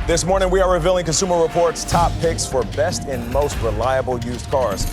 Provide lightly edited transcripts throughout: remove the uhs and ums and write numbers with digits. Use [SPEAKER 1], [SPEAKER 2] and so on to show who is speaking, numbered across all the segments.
[SPEAKER 1] This morning, we are revealing Consumer Reports' top picks for best and most reliable used cars.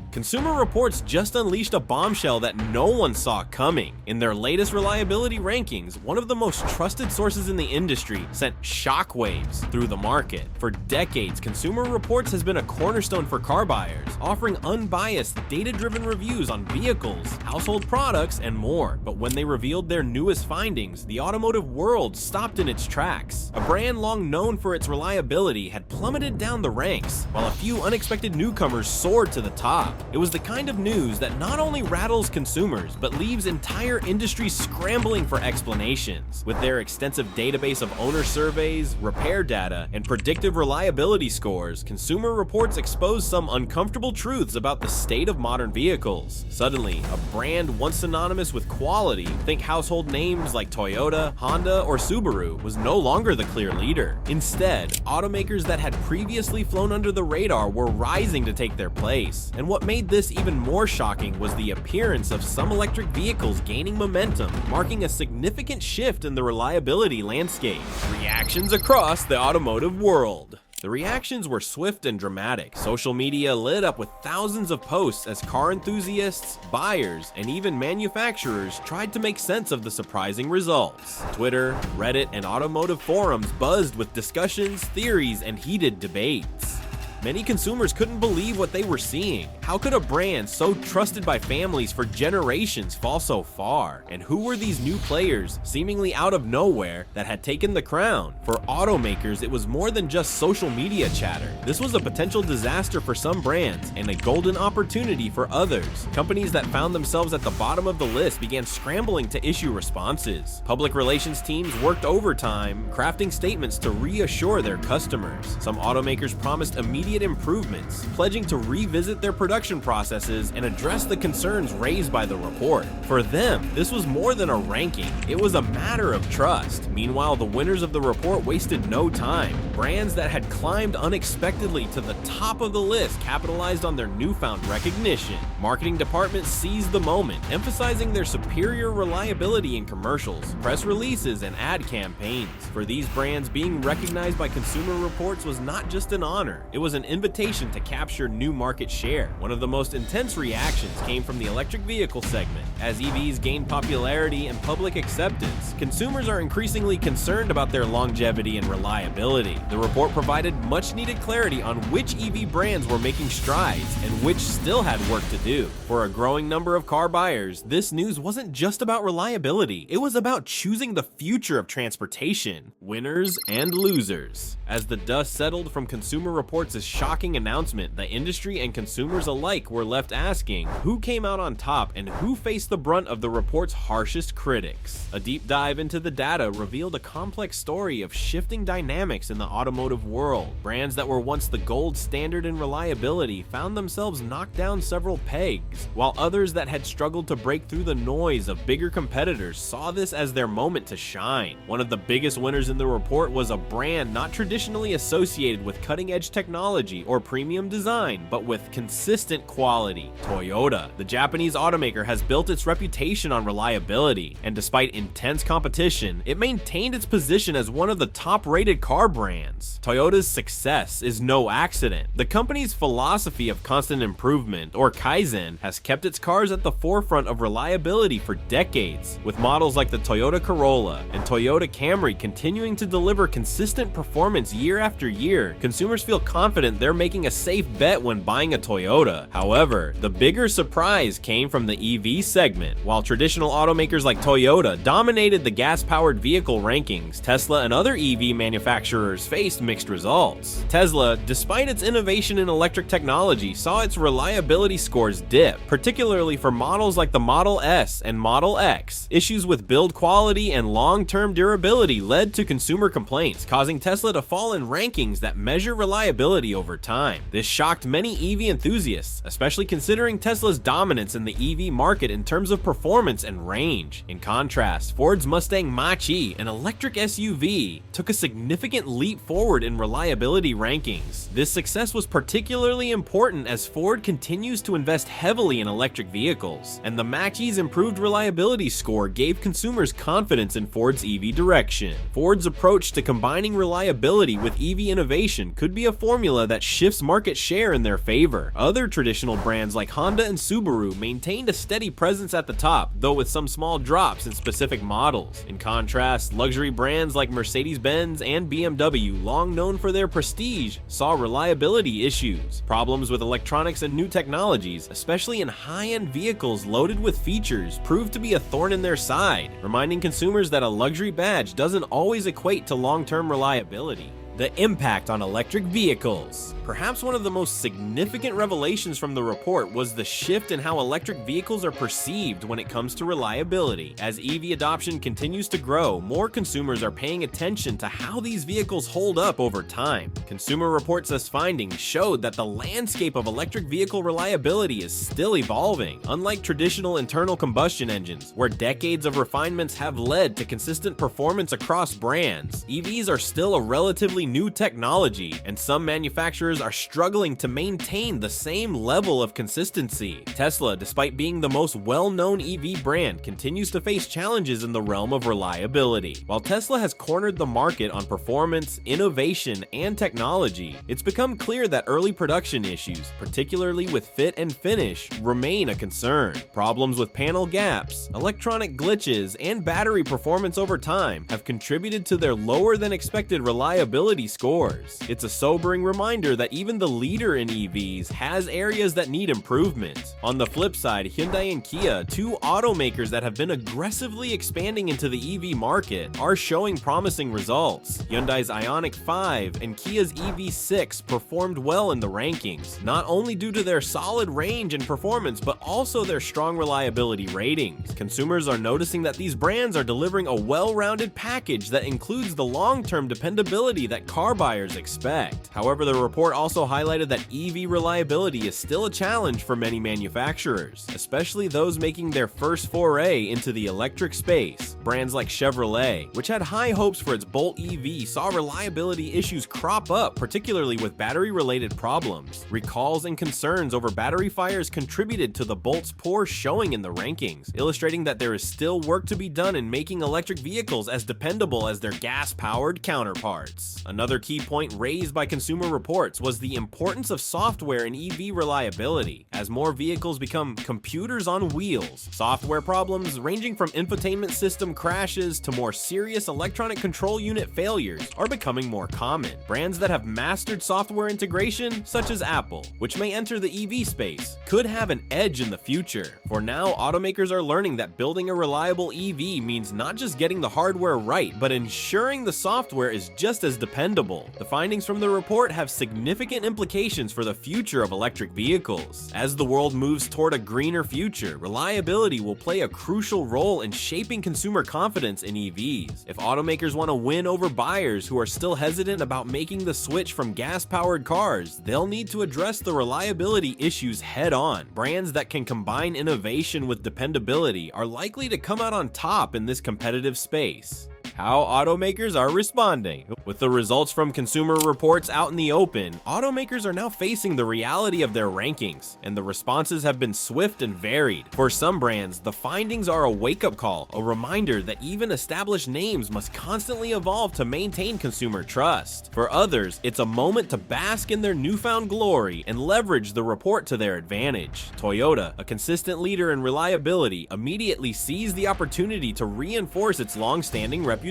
[SPEAKER 2] Consumer Reports just unleashed a bombshell that no one saw coming. In their latest reliability rankings, one of the most trusted sources in the industry sent shockwaves through the market. For decades, Consumer Reports has been a cornerstone for car buyers, offering unbiased, data-driven reviews on vehicles, household products, and more. But when they revealed their newest findings, the automotive world stopped in its tracks. A brand long known for its reliability had plummeted down the ranks, while a few unexpected newcomers soared to the top. It was the kind of news that not only rattles consumers, but leaves entire industries scrambling for explanations. With their extensive database of owner surveys, repair data, and predictive reliability scores, Consumer Reports exposed some uncomfortable truths about the state of modern vehicles. Suddenly, a brand once synonymous with quality, think household names like Toyota, Honda, or Subaru, was no longer the clear leader. Instead, automakers that had previously flown under the radar were rising to take their place. And what made this even more shocking was the appearance of some electric vehicles gaining momentum, marking a significant shift in the reliability landscape. Reactions across the automotive world. The reactions were swift and dramatic. Social media lit up with thousands of posts as car enthusiasts, buyers, and even manufacturers tried to make sense of the surprising results. Twitter, Reddit, and automotive forums buzzed with discussions, theories, and heated debates. Many consumers couldn't believe what they were seeing. How could a brand so trusted by families for generations fall so far? And who were these new players, seemingly out of nowhere, that had taken the crown? For automakers, it was more than just social media chatter. This was a potential disaster for some brands and a golden opportunity for others. Companies that found themselves at the bottom of the list began scrambling to issue responses. Public relations teams worked overtime, crafting statements to reassure their customers. Some automakers promised immediate improvements, pledging to revisit their production processes and address the concerns raised by the report. For them, this was more than a ranking, it was a matter of trust. Meanwhile, the winners of the report wasted no time. Brands that had climbed unexpectedly to the top of the list capitalized on their newfound recognition. Marketing departments seized the moment, emphasizing their superior reliability in commercials, press releases, and ad campaigns. For these brands, being recognized by Consumer Reports was not just an honor, it was an invitation to capture new market share. One of the most intense reactions came from the electric vehicle segment. As EVs gain popularity and public acceptance, consumers are increasingly concerned about their longevity and reliability. The report provided much-needed clarity on which EV brands were making strides and which still had work to do. For a growing number of car buyers, this news wasn't just about reliability, it was about choosing the future of transportation, winners and losers. As the dust settled from Consumer Reports' shocking announcement, the industry and consumers alike were left asking who came out on top and who faced the brunt of the report's harshest critics. A deep dive into the data revealed a complex story of shifting dynamics in the automotive world. Brands that were once the gold standard in reliability found themselves knocked down several pegs, while others that had struggled to break through the noise of bigger competitors saw this as their moment to shine. One of the biggest winners in the report was a brand not traditionally associated with cutting-edge technology or premium design, but with consistent quality: Toyota. The Japanese automaker has built its reputation on reliability, and despite intense competition, it maintained its position as one of the top-rated car brands. Toyota's success is no accident. The company's philosophy of constant improvement, or Kaizen, has kept its cars at the forefront of reliability for decades, with models like the Toyota Corolla and Toyota Camry continuing to deliver consistent performance year after year. Consumers feel confident they're making a safe bet when buying a Toyota. However, the bigger surprise came from the EV segment. While traditional automakers like Toyota dominated the gas-powered vehicle rankings, Tesla and other EV manufacturers faced mixed results. Tesla, despite its innovation in electric technology, saw its reliability scores dip, particularly for models like the Model S and Model X. Issues with build quality and long-term durability led to consumer complaints, causing Tesla to fall in rankings that measure reliability over time. This shocked many EV enthusiasts, especially considering Tesla's dominance in the EV market in terms of performance and range. In contrast, Ford's Mustang Mach-E, an electric SUV, took a significant leap forward in reliability rankings. This success was particularly important as Ford continues to invest heavily in electric vehicles, and the Mach-E's improved reliability score gave consumers confidence in Ford's EV direction. Ford's approach to combining reliability with EV innovation could be a formula that shifts market share in their favor. Other traditional brands like Honda and Subaru maintained a steady presence at the top, though with some small drops in specific models. In contrast, luxury brands like Mercedes-Benz and BMW, long known for their prestige, saw reliability issues. Problems with electronics and new technologies, especially in high-end vehicles loaded with features, proved to be a thorn in their side, reminding consumers that a luxury badge doesn't always equate to long-term reliability. The impact on electric vehicles. Perhaps one of the most significant revelations from the report was the shift in how electric vehicles are perceived when it comes to reliability. As EV adoption continues to grow, more consumers are paying attention to how these vehicles hold up over time. Consumer Reports' findings showed that the landscape of electric vehicle reliability is still evolving. Unlike traditional internal combustion engines, where decades of refinements have led to consistent performance across brands, EVs are still a relatively new technology, and some manufacturers are struggling to maintain the same level of consistency. Tesla, despite being the most well-known EV brand, continues to face challenges in the realm of reliability. While Tesla has cornered the market on performance, innovation, and technology, it's become clear that early production issues, particularly with fit and finish, remain a concern. Problems with panel gaps, electronic glitches, and battery performance over time have contributed to their lower than expected reliability scores. It's a sobering reminder that even the leader in EVs has areas that need improvement. On the flip side, Hyundai and Kia, two automakers that have been aggressively expanding into the EV market, are showing promising results. Hyundai's Ioniq 5 and Kia's EV6 performed well in the rankings, not only due to their solid range and performance, but also their strong reliability ratings. Consumers are noticing that these brands are delivering a well-rounded package that includes the long-term dependability that car buyers expect. However, the report also highlighted that EV reliability is still a challenge for many manufacturers, especially those making their first foray into the electric space. Brands like Chevrolet, which had high hopes for its Bolt EV, saw reliability issues crop up, particularly with battery-related problems. Recalls and concerns over battery fires contributed to the Bolt's poor showing in the rankings, illustrating that there is still work to be done in making electric vehicles as dependable as their gas-powered counterparts. Another key point raised by Consumer Reports was the importance of software in EV reliability. As more vehicles become computers on wheels, software problems ranging from infotainment system crashes to more serious electronic control unit failures are becoming more common. Brands that have mastered software integration, such as Apple, which may enter the EV space, could have an edge in the future. For now, automakers are learning that building a reliable EV means not just getting the hardware right, but ensuring the software is just as dependable. The findings from the report have significant implications for the future of electric vehicles. As the world moves toward a greener future, reliability will play a crucial role in shaping consumer confidence in EVs. If automakers want to win over buyers who are still hesitant about making the switch from gas-powered cars, they'll need to address the reliability issues head-on. Brands that can combine innovation with dependability are likely to come out on top in this competitive space. How automakers are responding. With the results from Consumer Reports out in the open, automakers are now facing the reality of their rankings, and the responses have been swift and varied. For some brands, the findings are a wake-up call, a reminder that even established names must constantly evolve to maintain consumer trust. For others, it's a moment to bask in their newfound glory and leverage the report to their advantage. Toyota, a consistent leader in reliability, immediately seized the opportunity to reinforce its long-standing reputation.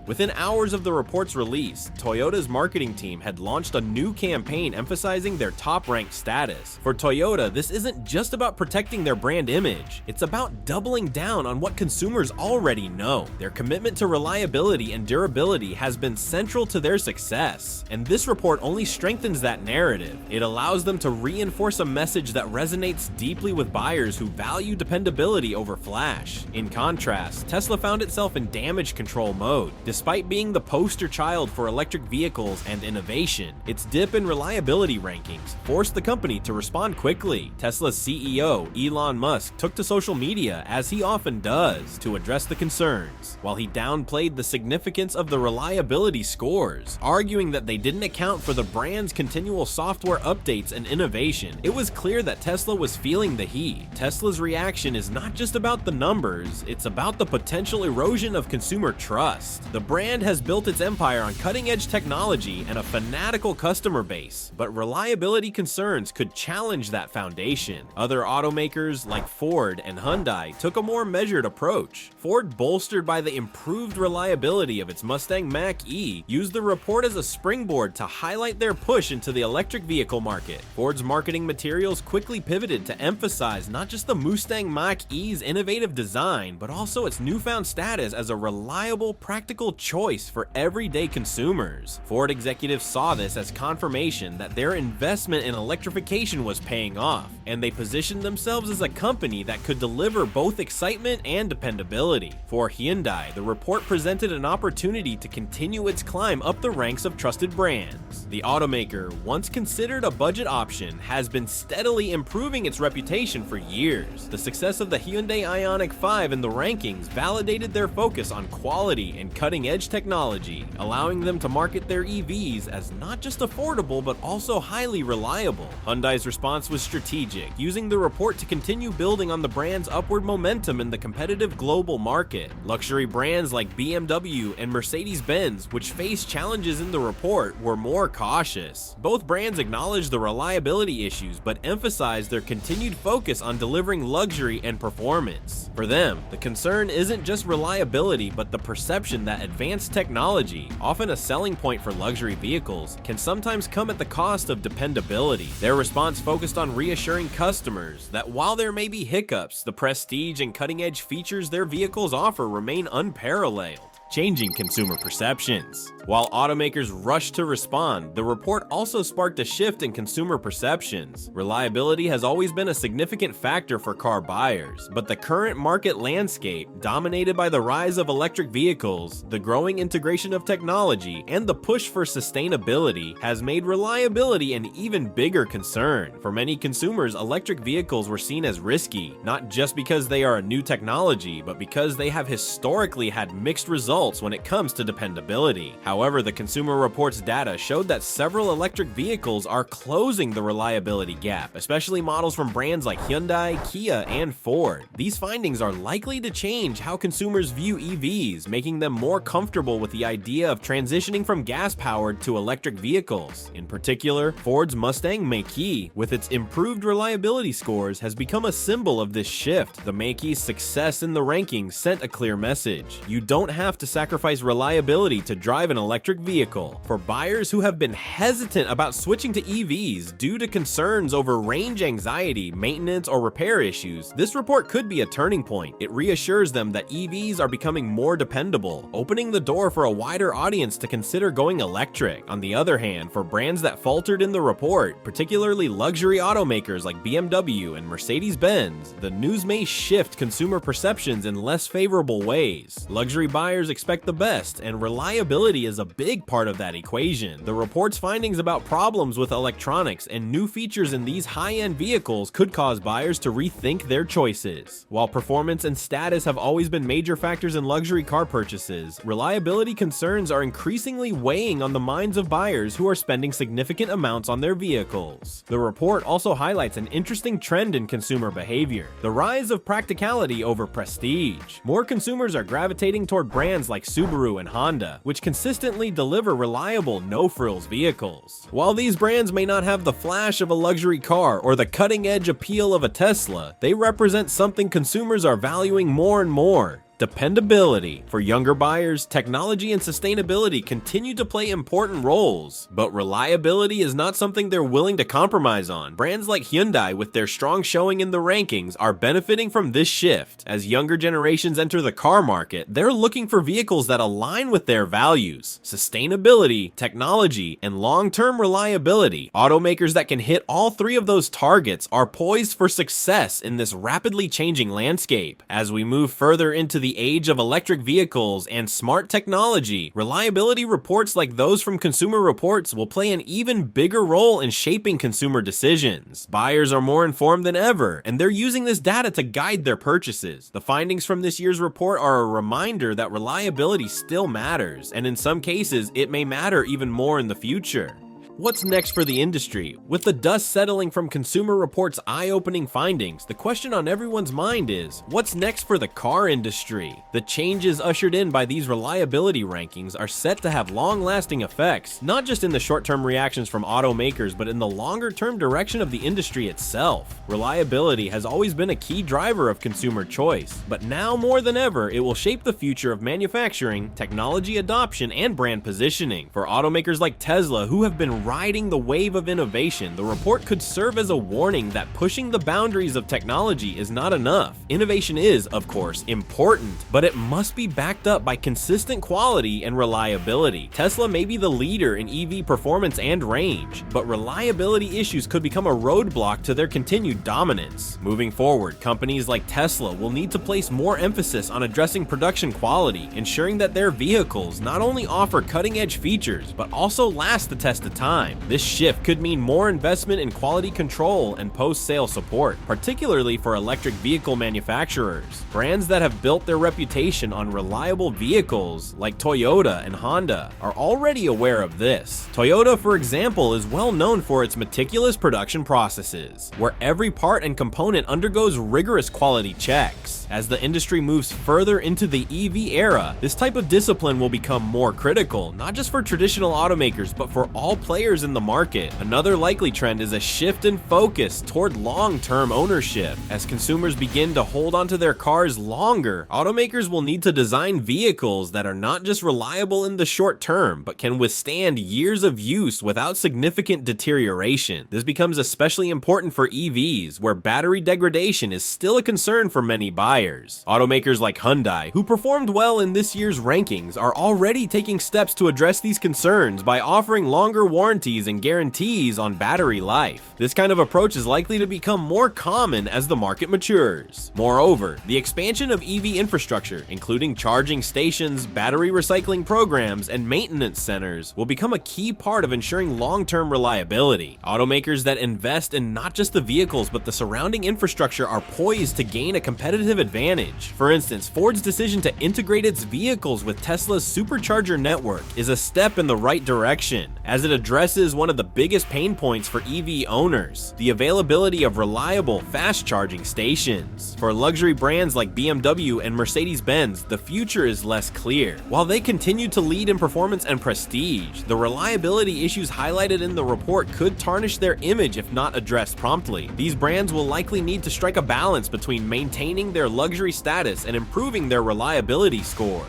[SPEAKER 2] Within hours of the report's release, Toyota's marketing team had launched a new campaign emphasizing their top-ranked status. For Toyota, this isn't just about protecting their brand image, it's about doubling down on what consumers already know. Their commitment to reliability and durability has been central to their success, and this report only strengthens that narrative. It allows them to reinforce a message that resonates deeply with buyers who value dependability over flash. In contrast, Tesla found itself in damage control survival mode. Despite being the poster child for electric vehicles and innovation, its dip in reliability rankings forced the company to respond quickly. Tesla's CEO, Elon Musk, took to social media, as he often does, to address the concerns, while he downplayed the significance of the reliability scores, arguing that they didn't account for the brand's continual software updates and innovation. It was clear that Tesla was feeling the heat. Tesla's reaction is not just about the numbers, it's about the potential erosion of consumer trust. The brand has built its empire on cutting-edge technology and a fanatical customer base, but reliability concerns could challenge that foundation. Other automakers like Ford and Hyundai took a more measured approach. Ford, bolstered by the improved reliability of its Mustang Mach-E, used the report as a springboard to highlight their push into the electric vehicle market. Ford's marketing materials quickly pivoted to emphasize not just the Mustang Mach-E's innovative design, but also its newfound status as a reliable, practical choice for everyday consumers. Ford executives saw this as confirmation that their investment in electrification was paying off, and they positioned themselves as a company that could deliver both excitement and dependability. For Hyundai, the report presented an opportunity to continue its climb up the ranks of trusted brands. The automaker, once considered a budget option, has been steadily improving its reputation for years. The success of the Hyundai Ioniq 5 in the rankings validated their focus on quality and cutting-edge technology, allowing them to market their EVs as not just affordable but also highly reliable. Hyundai's response was strategic, using the report to continue building on the brand's upward momentum in the competitive global market. Luxury brands like BMW and Mercedes-Benz, which faced challenges in the report, were more cautious. Both brands acknowledged the reliability issues but emphasized their continued focus on delivering luxury and performance. For them, the concern isn't just reliability but the perception that advanced technology, often a selling point for luxury vehicles, can sometimes come at the cost of dependability. Their response focused on reassuring customers that while there may be hiccups, the prestige and cutting-edge features their vehicles offer remain unparalleled, changing consumer perceptions. While automakers rushed to respond, the report also sparked a shift in consumer perceptions. Reliability has always been a significant factor for car buyers, but the current market landscape, dominated by the rise of electric vehicles, the growing integration of technology, and the push for sustainability, has made reliability an even bigger concern. For many consumers, electric vehicles were seen as risky, not just because they are a new technology, but because they have historically had mixed results when it comes to dependability. However, the Consumer Reports data showed that several electric vehicles are closing the reliability gap, especially models from brands like Hyundai, Kia, and Ford. These findings are likely to change how consumers view EVs, making them more comfortable with the idea of transitioning from gas-powered to electric vehicles. In particular, Ford's Mustang Mach-E, with its improved reliability scores, has become a symbol of this shift. The Mach-E's success in the rankings sent a clear message. You don't have to sacrifice reliability to drive an electric vehicle. For buyers who have been hesitant about switching to EVs due to concerns over range anxiety, maintenance, or repair issues, this report could be a turning point. It reassures them that EVs are becoming more dependable, opening the door for a wider audience to consider going electric. On the other hand, for brands that faltered in the report, particularly luxury automakers like BMW and Mercedes-Benz, the news may shift consumer perceptions in less favorable ways. Luxury buyers expect the best, and reliability is a big part of that equation. The report's findings about problems with electronics and new features in these high-end vehicles could cause buyers to rethink their choices. While performance and status have always been major factors in luxury car purchases, reliability concerns are increasingly weighing on the minds of buyers who are spending significant amounts on their vehicles. The report also highlights an interesting trend in consumer behavior: the rise of practicality over prestige. More consumers are gravitating toward brands like Subaru and Honda, which consistently deliver reliable, no-frills vehicles. While these brands may not have the flash of a luxury car or the cutting-edge appeal of a Tesla, they represent something consumers are valuing more and more: dependability. For younger buyers, technology and sustainability continue to play important roles, but reliability is not something they're willing to compromise on. Brands like Hyundai, with their strong showing in the rankings, are benefiting from this shift. As younger generations enter the car market, they're looking for vehicles that align with their values: sustainability, technology, and long-term reliability. Automakers that can hit all three of those targets are poised for success in this rapidly changing landscape. As we move further into the the age of electric vehicles and smart technology, reliability reports like those from Consumer Reports will play an even bigger role in shaping consumer decisions. Buyers are more informed than ever, and they're using this data to guide their purchases. The findings from this year's report are a reminder that reliability still matters, and in some cases, it may matter even more in the future. What's next for the industry? With the dust settling from Consumer Reports' eye-opening findings, the question on everyone's mind is, what's next for the car industry? The changes ushered in by these reliability rankings are set to have long-lasting effects, not just in the short-term reactions from automakers, but in the longer-term direction of the industry itself. Reliability has always been a key driver of consumer choice, but now more than ever, it will shape the future of manufacturing, technology adoption, and brand positioning. For automakers like Tesla, who have been riding the wave of innovation, the report could serve as a warning that pushing the boundaries of technology is not enough. Innovation is, of course, important, but it must be backed up by consistent quality and reliability. Tesla may be the leader in EV performance and range, but reliability issues could become a roadblock to their continued dominance. Moving forward, companies like Tesla will need to place more emphasis on addressing production quality, ensuring that their vehicles not only offer cutting-edge features, but also last the test of time. This shift could mean more investment in quality control and post-sale support, particularly for electric vehicle manufacturers. Brands that have built their reputation on reliable vehicles, like Toyota and Honda, are already aware of this. Toyota, for example, is well known for its meticulous production processes, where every part and component undergoes rigorous quality checks. As the industry moves further into the EV era, this type of discipline will become more critical, not just for traditional automakers, but for all players in the market. Another likely trend is a shift in focus toward long-term ownership. As consumers begin to hold onto their cars longer, automakers will need to design vehicles that are not just reliable in the short term, but can withstand years of use without significant deterioration. This becomes especially important for EVs, where battery degradation is still a concern for many buyers. Automakers like Hyundai, who performed well in this year's rankings, are already taking steps to address these concerns by offering longer warranties and guarantees on battery life. This kind of approach is likely to become more common as the market matures. Moreover, the expansion of EV infrastructure, including charging stations, battery recycling programs, and maintenance centers, will become a key part of ensuring long-term reliability. Automakers that invest in not just the vehicles but the surrounding infrastructure are poised to gain a competitive advantage. For instance, Ford's decision to integrate its vehicles with Tesla's supercharger network is a step in the right direction, as it addresses one of the biggest pain points for EV owners: the availability of reliable, fast-charging stations. For luxury brands like BMW and Mercedes-Benz, the future is less clear. While they continue to lead in performance and prestige, the reliability issues highlighted in the report could tarnish their image if not addressed promptly. These brands will likely need to strike a balance between maintaining their luxury status and improving their reliability scores.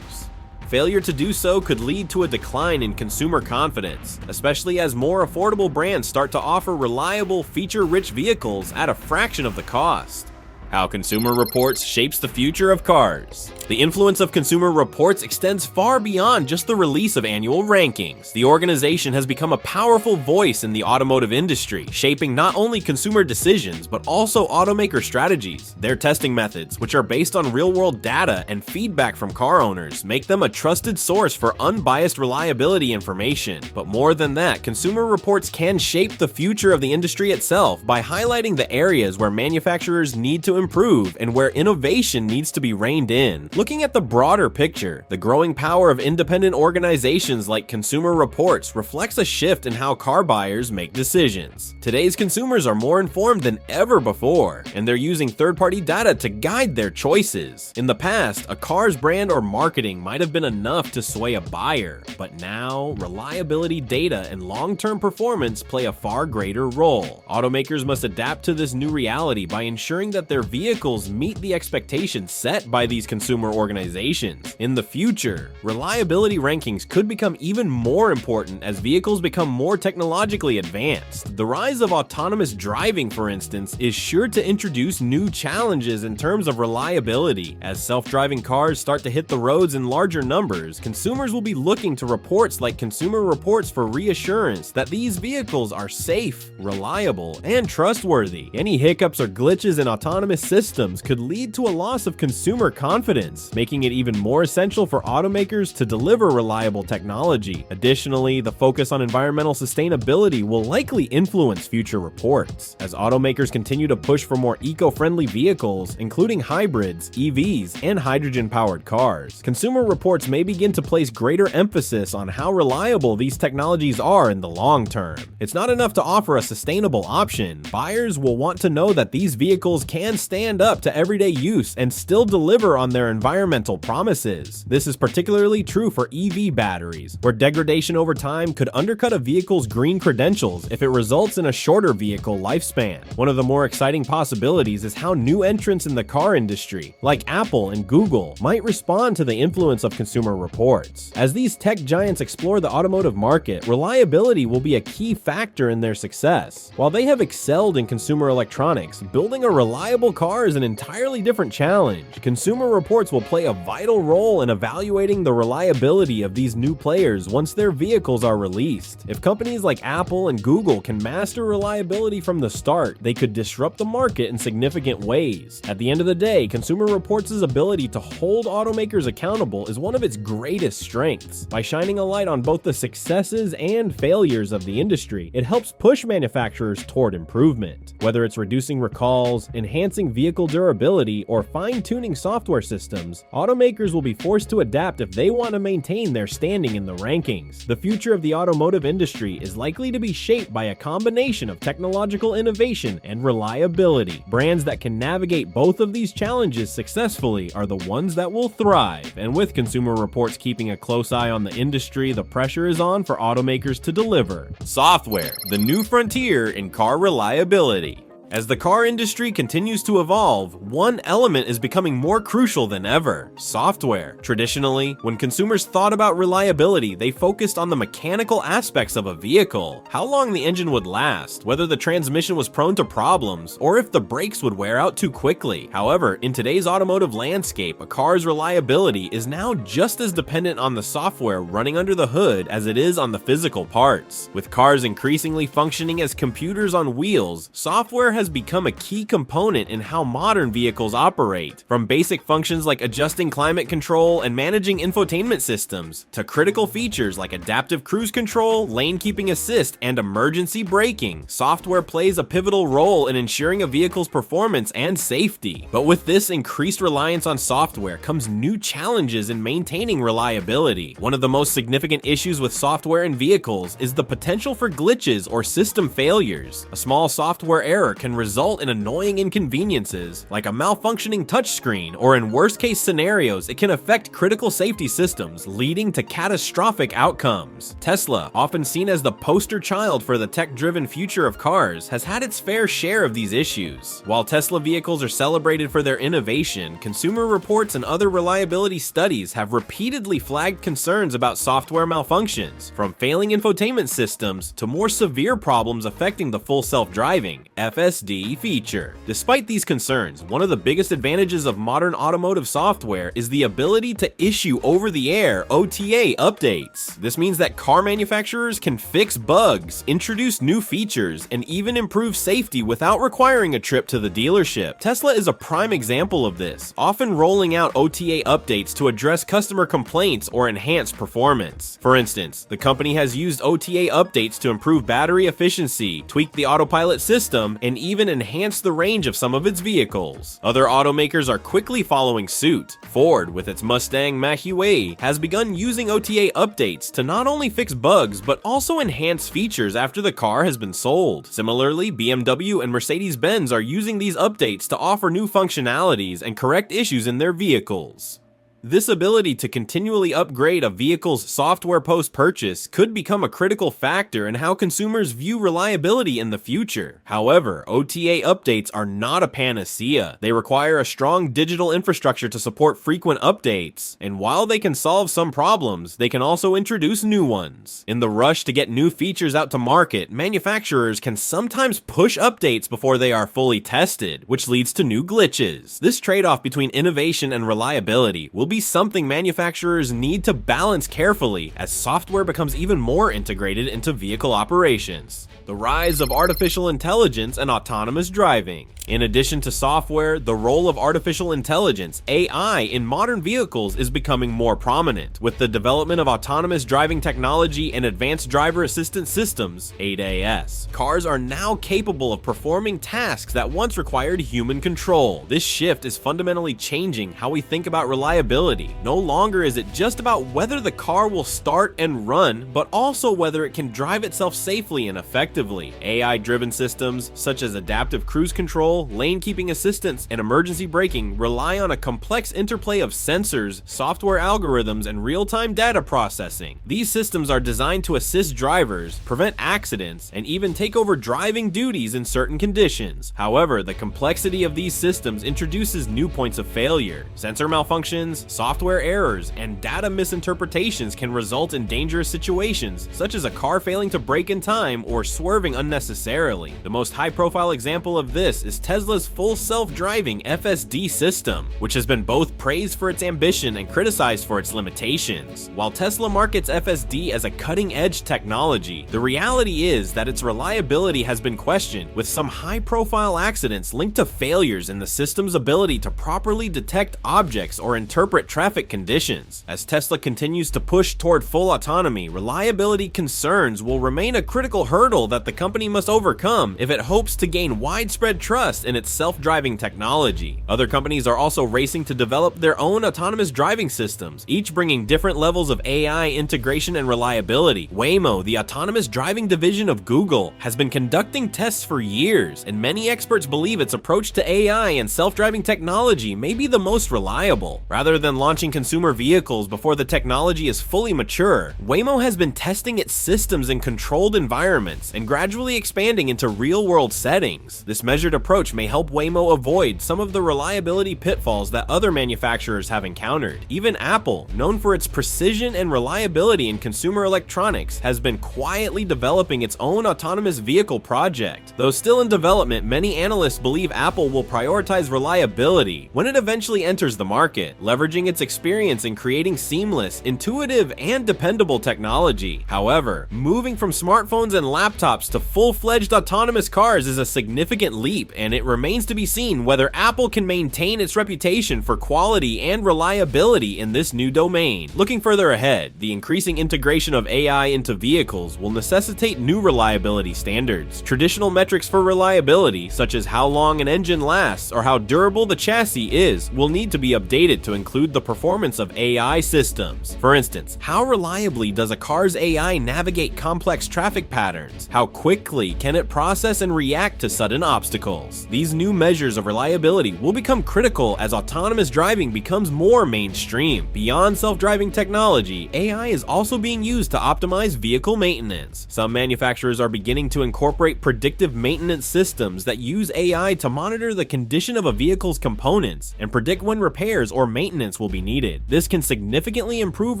[SPEAKER 2] Failure to do so could lead to a decline in consumer confidence, especially as more affordable brands start to offer reliable, feature-rich vehicles at a fraction of the cost. How Consumer Reports shapes the future of cars. The influence of Consumer Reports extends far beyond just the release of annual rankings. The organization has become a powerful voice in the automotive industry, shaping not only consumer decisions, but also automaker strategies. Their testing methods, which are based on real-world data and feedback from car owners, make them a trusted source for unbiased reliability information. But more than that, Consumer Reports can shape the future of the industry itself by highlighting the areas where manufacturers need to improve and where innovation needs to be reined in. Looking at the broader picture, the growing power of independent organizations like Consumer Reports reflects a shift in how car buyers make decisions. Today's consumers are more informed than ever before, and they're using third-party data to guide their choices. In the past, a car's brand or marketing might have been enough to sway a buyer, but now, reliability data and long-term performance play a far greater role. Automakers must adapt to this new reality by ensuring that their vehicles meet the expectations set by these consumer organizations. In the future, reliability rankings could become even more important as vehicles become more technologically advanced. The rise of autonomous driving, for instance, is sure to introduce new challenges in terms of reliability. As self-driving cars start to hit the roads in larger numbers, consumers will be looking to reports like Consumer Reports for reassurance that these vehicles are safe, reliable, and trustworthy. Any hiccups or glitches in autonomous systems could lead to a loss of consumer confidence. hybrids, making it even more essential for automakers to deliver reliable technology. Additionally, the focus on environmental sustainability will likely influence future reports, as automakers continue to push for more eco-friendly vehicles, including hybrids, EVs, and hydrogen-powered cars. Consumer Reports may begin to place greater emphasis on how reliable these technologies are in the long term. It's not enough to offer a sustainable option. Buyers will want to know that these vehicles can stand up to everyday use and still deliver on their environmental promises. This is particularly true for EV batteries, where degradation over time could undercut a vehicle's green credentials if it results in a shorter vehicle lifespan. One of the more exciting possibilities is how new entrants in the car industry, like Apple and Google, might respond to the influence of Consumer Reports. As these tech giants explore the automotive market, reliability will be a key factor in their success. While they have excelled in consumer electronics, building a reliable car is an entirely different challenge. Consumer Reports will play a vital role in evaluating the reliability of these new players once their vehicles are released. If companies like Apple and Google can master reliability from the start, they could disrupt the market in significant ways. At the end of the day, Consumer Reports' ability to hold automakers accountable is one of its greatest strengths. By shining a light on both the successes and failures of the industry, it helps push manufacturers toward improvement. Whether it's reducing recalls, enhancing vehicle durability, or fine-tuning software systems, automakers will be forced to adapt if they want to maintain their standing in the rankings. The future of the automotive industry is likely to be shaped by a combination of technological innovation and reliability. Brands that can navigate both of these challenges successfully are the ones that will thrive, and with Consumer Reports keeping a close eye on the industry, the pressure is on for automakers to deliver. Software, the new frontier in car reliability. As the car industry continues to evolve, one element is becoming more crucial than ever: software. Traditionally, when consumers thought about reliability, they focused on the mechanical aspects of a vehicle: how long the engine would last, whether the transmission was prone to problems, or if the brakes would wear out too quickly. However, in today's automotive landscape, a car's reliability is now just as dependent on the software running under the hood as it is on the physical parts. With cars increasingly functioning as computers on wheels, software has become a key component in how modern vehicles operate. From basic functions like adjusting climate control and managing infotainment systems, to critical features like adaptive cruise control, lane keeping assist, and emergency braking, software plays a pivotal role in ensuring a vehicle's performance and safety. But with this increased reliance on software comes new challenges in maintaining reliability. One of the most significant issues with software in vehicles is the potential for glitches or system failures. A small software error can result in annoying inconveniences, like a malfunctioning touchscreen, or in worst-case scenarios, it can affect critical safety systems, leading to catastrophic outcomes. Tesla, often seen as the poster child for the tech-driven future of cars, has had its fair share of these issues. While Tesla vehicles are celebrated for their innovation, Consumer Reports and other reliability studies have repeatedly flagged concerns about software malfunctions, from failing infotainment systems to more severe problems affecting the full self-driving FSD feature. Despite these concerns, one of the biggest advantages of modern automotive software is the ability to issue over-the-air OTA updates. This means that car manufacturers can fix bugs, introduce new features, and even improve safety without requiring a trip to the dealership. Tesla is a prime example of this, often rolling out OTA updates to address customer complaints or enhance performance. For instance, the company has used OTA updates to improve battery efficiency, tweak the autopilot system, and even enhance the range of some of its vehicles. Other automakers are quickly following suit. Ford, with its Mustang Mach-E, has begun using OTA updates to not only fix bugs, but also enhance features after the car has been sold. Similarly, BMW and Mercedes-Benz are using these updates to offer new functionalities and correct issues in their vehicles. This ability to continually upgrade a vehicle's software post-purchase could become a critical factor in how consumers view reliability in the future. However, OTA updates are not a panacea. They require a strong digital infrastructure to support frequent updates, and while they can solve some problems, they can also introduce new ones. In the rush to get new features out to market, manufacturers can sometimes push updates before they are fully tested, which leads to new glitches. This trade-off between innovation and reliability will be be something manufacturers need to balance carefully as software becomes even more integrated into vehicle operations. The rise of artificial intelligence and autonomous driving. In addition to software, the role of artificial intelligence, AI, in modern vehicles is becoming more prominent. With the development of autonomous driving technology and advanced driver assistance systems, ADAS, cars are now capable of performing tasks that once required human control. This shift is fundamentally changing how we think about reliability. No longer is it just about whether the car will start and run, but also whether it can drive itself safely and effectively. AI-driven systems, such as adaptive cruise control, lane keeping assistance, and emergency braking rely on a complex interplay of sensors, software algorithms, and real-time data processing. These systems are designed to assist drivers, prevent accidents, and even take over driving duties in certain conditions. However, the complexity of these systems introduces new points of failure. Sensor malfunctions, software errors, and data misinterpretations can result in dangerous situations, such as a car failing to brake in time or swerving unnecessarily. The most high-profile example of this is Tesla's full self-driving FSD system, which has been both praised for its ambition and criticized for its limitations. While Tesla markets FSD as a cutting-edge technology, the reality is that its reliability has been questioned, with some high-profile accidents linked to failures in the system's ability to properly detect objects or interpret traffic conditions. As Tesla continues to push toward full autonomy, reliability concerns will remain a critical hurdle that the company must overcome if it hopes to gain widespread trust in its self-driving technology. Other companies are also racing to develop their own autonomous driving systems, each bringing different levels of AI integration and reliability. Waymo, the autonomous driving division of Google, has been conducting tests for years, and many experts believe its approach to AI and self-driving technology may be the most reliable. Rather than launching consumer vehicles before the technology is fully mature, Waymo has been testing its systems in controlled environments and gradually expanding into real-world settings. This measured approach may help Waymo avoid some of the reliability pitfalls that other manufacturers have encountered. Even Apple, known for its precision and reliability in consumer electronics, has been quietly developing its own autonomous vehicle project. Though still in development, many analysts believe Apple will prioritize reliability when it eventually enters the market, leveraging its experience in creating seamless, intuitive, and dependable technology. However, moving from smartphones and laptops to full-fledged autonomous cars is a significant leap, and it remains to be seen whether Apple can maintain its reputation for quality and reliability in this new domain. Looking further ahead, the increasing integration of AI into vehicles will necessitate new reliability standards. Traditional metrics for reliability, such as how long an engine lasts or how durable the chassis is, will need to be updated to include the performance of AI systems. For instance, how reliably does a car's AI navigate complex traffic patterns? How quickly can it process and react to sudden obstacles? These new measures of reliability will become critical as autonomous driving becomes more mainstream. Beyond self-driving technology, AI is also being used to optimize vehicle maintenance. Some manufacturers are beginning to incorporate predictive maintenance systems that use AI to monitor the condition of a vehicle's components and predict when repairs or maintenance will be needed. This can significantly improve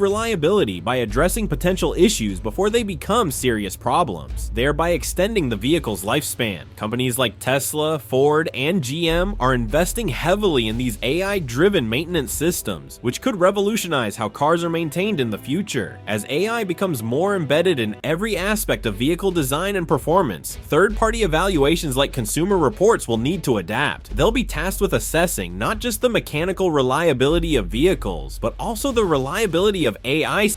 [SPEAKER 2] reliability by addressing potential issues before they become serious problems, thereby extending the vehicle's lifespan. Companies like Tesla, Ford, and GM are investing heavily in these AI-driven maintenance systems, which could revolutionize how cars are maintained in the future. As AI becomes more embedded in every aspect of vehicle design and performance, third-party evaluations like Consumer Reports will need to adapt. They'll be tasked with assessing not just the mechanical reliability of vehicles, but also the reliability of AI